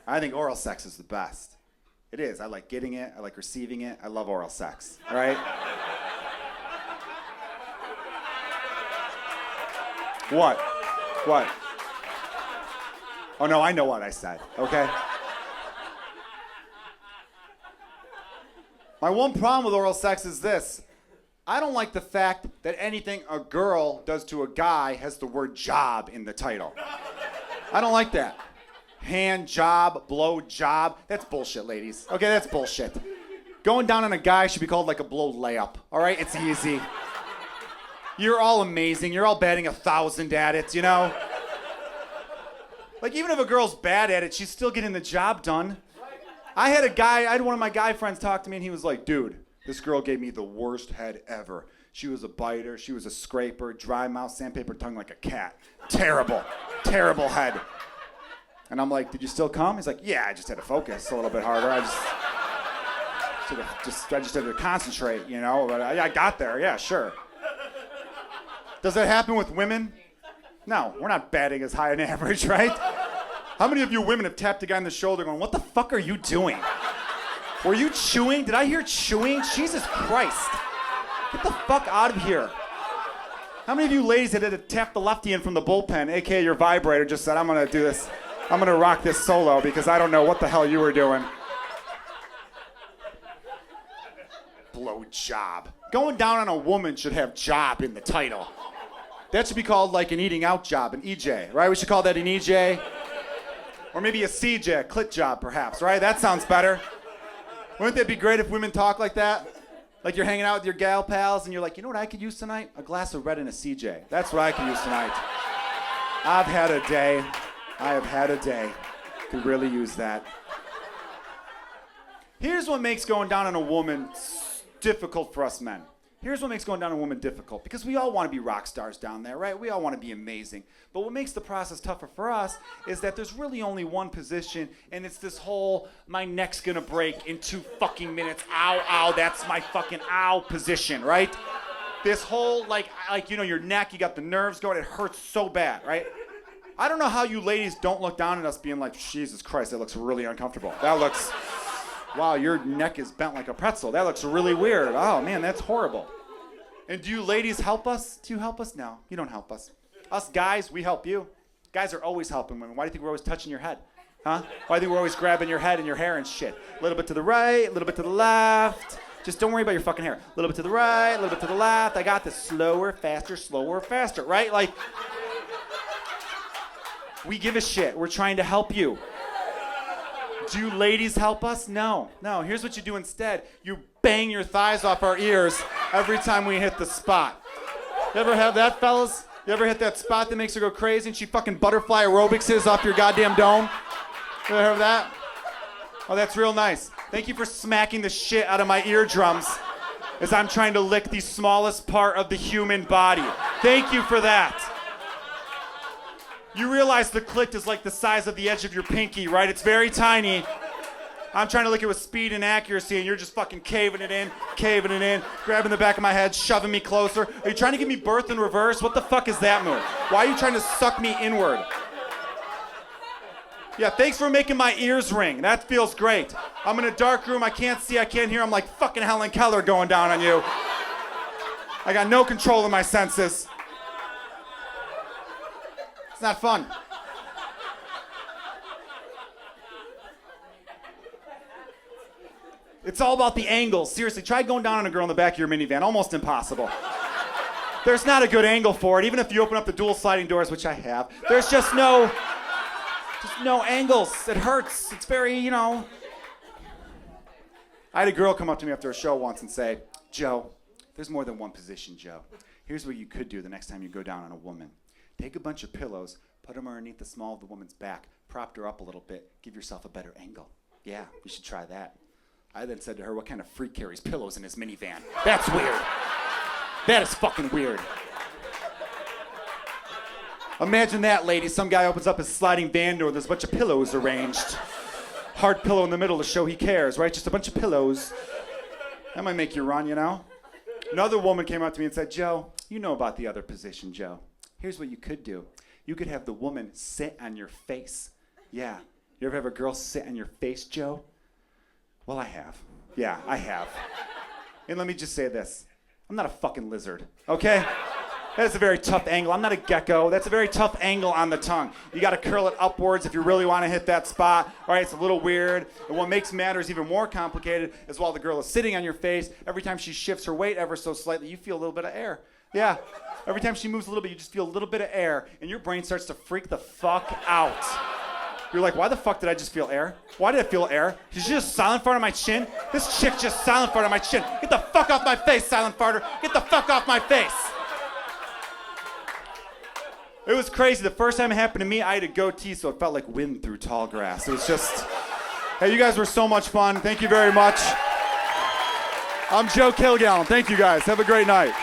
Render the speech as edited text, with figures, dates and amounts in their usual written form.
I think oral sex is the best. It is. I like getting it. I like receiving it. I love oral sex. All right? What? What? Oh, no, I know what I said, okay? My one problem with oral sex is this. I don't like the fact that anything a girl does to a guy has the word job in the title. I don't like that. Hand job, blow job. That's bullshit, ladies. Okay, that's bullshit. Going down on a guy should be called like a blow layup. All right, it's easy. You're all amazing. You're all batting 1,000 at it, you know? Like, even if a girl's bad at it, she's still getting the job done. I had one of my guy friends talk to me, and he was like, dude, this girl gave me the worst head ever. She was a biter, she was a scraper, dry mouth, sandpaper tongue like a cat. Terrible, terrible head. And I'm like, did you still come? He's like, yeah, I just had to focus a little bit harder. I just had to concentrate, you know? But I got there, yeah, sure. Does that happen with women? No, we're not batting as high an average, right? How many of you women have tapped a guy on the shoulder going, what the fuck are you doing? Were you chewing? Did I hear chewing? Jesus Christ. Get the fuck out of here. How many of you ladies that had to tap the lefty in from the bullpen, aka your vibrator, just said, I'm gonna do this. I'm gonna rock this solo because I don't know what the hell you were doing. Blow job. Going down on a woman should have job in the title. That should be called like an eating out job, an EJ, right? We should call that an EJ. Or maybe a CJ, a clit job perhaps, right? That sounds better. Wouldn't that be great if women talk like that? Like you're hanging out with your gal pals and you're like, you know what I could use tonight? A glass of red and a CJ. That's what I could use tonight. I've had a day. I have had a day. Could really use that. Here's what makes going down on a woman difficult for us men. Here's what makes going down on a woman difficult. Because we all want to be rock stars down there, right? We all want to be amazing. But what makes the process tougher for us is that there's really only one position, and it's this whole, my neck's gonna break in 2 fucking minutes. Ow, ow, that's my fucking ow position, right? This whole, like you know, your neck, you got the nerves going, it hurts so bad, right? I don't know how you ladies don't look down at us being like, Jesus Christ, that looks really uncomfortable. That looks, wow, your neck is bent like a pretzel. That looks really weird. Oh, man, that's horrible. And do you ladies help us? Do you help us? No, you don't help us. Us guys, we help you. Guys are always helping women. Why do you think we're always touching your head? Huh? Why do you think we're always grabbing your head and your hair and shit? A little bit to the right, a little bit to the left. Just don't worry about your fucking hair. A little bit to the right, a little bit to the left. I got this. Slower, faster, right? Like, we give a shit. We're trying to help you. Do you ladies help us? No. No, here's what you do instead. You bang your thighs off our ears every time we hit the spot. You ever have that, fellas? You ever hit that spot that makes her go crazy and she fucking butterfly aerobics off your goddamn dome? You ever have that? Oh, that's real nice. Thank you for smacking the shit out of my eardrums as I'm trying to lick the smallest part of the human body. Thank you for that. You realize the clit is like the size of the edge of your pinky, right? It's very tiny. I'm trying to lick it with speed and accuracy, and you're just fucking caving it in, grabbing the back of my head, shoving me closer. Are you trying to give me birth in reverse? What the fuck is that move? Why are you trying to suck me inward? Yeah, thanks for making my ears ring. That feels great. I'm in a dark room, I can't see, I can't hear. I'm like fucking Helen Keller going down on you. I got no control of my senses. It's not fun. It's all about the angles. Seriously, try going down on a girl in the back of your minivan. Almost impossible. There's not a good angle for it. Even if you open up the dual sliding doors, which I have, there's just no angles. It hurts. It's very, you know. I had a girl come up to me after a show once and say, Joe, there's more than one position, Joe. Here's what you could do the next time you go down on a woman. Take a bunch of pillows, put them underneath the small of the woman's back, prop her up a little bit, give yourself a better angle. Yeah, you should try that. I then said to her, what kind of freak carries pillows in his minivan? That's weird. That is fucking weird. Imagine that, lady. Some guy opens up his sliding van door, there's a bunch of pillows arranged. Hard pillow in the middle to show he cares, right? Just a bunch of pillows. That might make you run, you know? Another woman came up to me and said, Joe, you know about the other position, Joe. Here's what you could do. You could have the woman sit on your face. Yeah. You ever have a girl sit on your face, Joe? Well, I have. Yeah, I have. And let me just say this. I'm not a fucking lizard, okay? That's a very tough angle. I'm not a gecko. That's a very tough angle on the tongue. You got to curl it upwards if you really want to hit that spot. All right, it's a little weird. And what makes matters even more complicated is while the girl is sitting on your face, every time she shifts her weight ever so slightly, you feel a little bit of air. Yeah. Every time she moves a little bit, you just feel a little bit of air, and your brain starts to freak the fuck out. You're like, why the fuck did I just feel air? Why did I feel air? Did she just silent fart on my chin? This chick just silent fart on my chin. Get the fuck off my face, silent farter. Get the fuck off my face. It was crazy. The first time it happened to me, I had a goatee, so it felt like wind through tall grass. It was just, hey, you guys were so much fun. Thank you very much. I'm Joe Kilgallon. Thank you guys. Have a great night.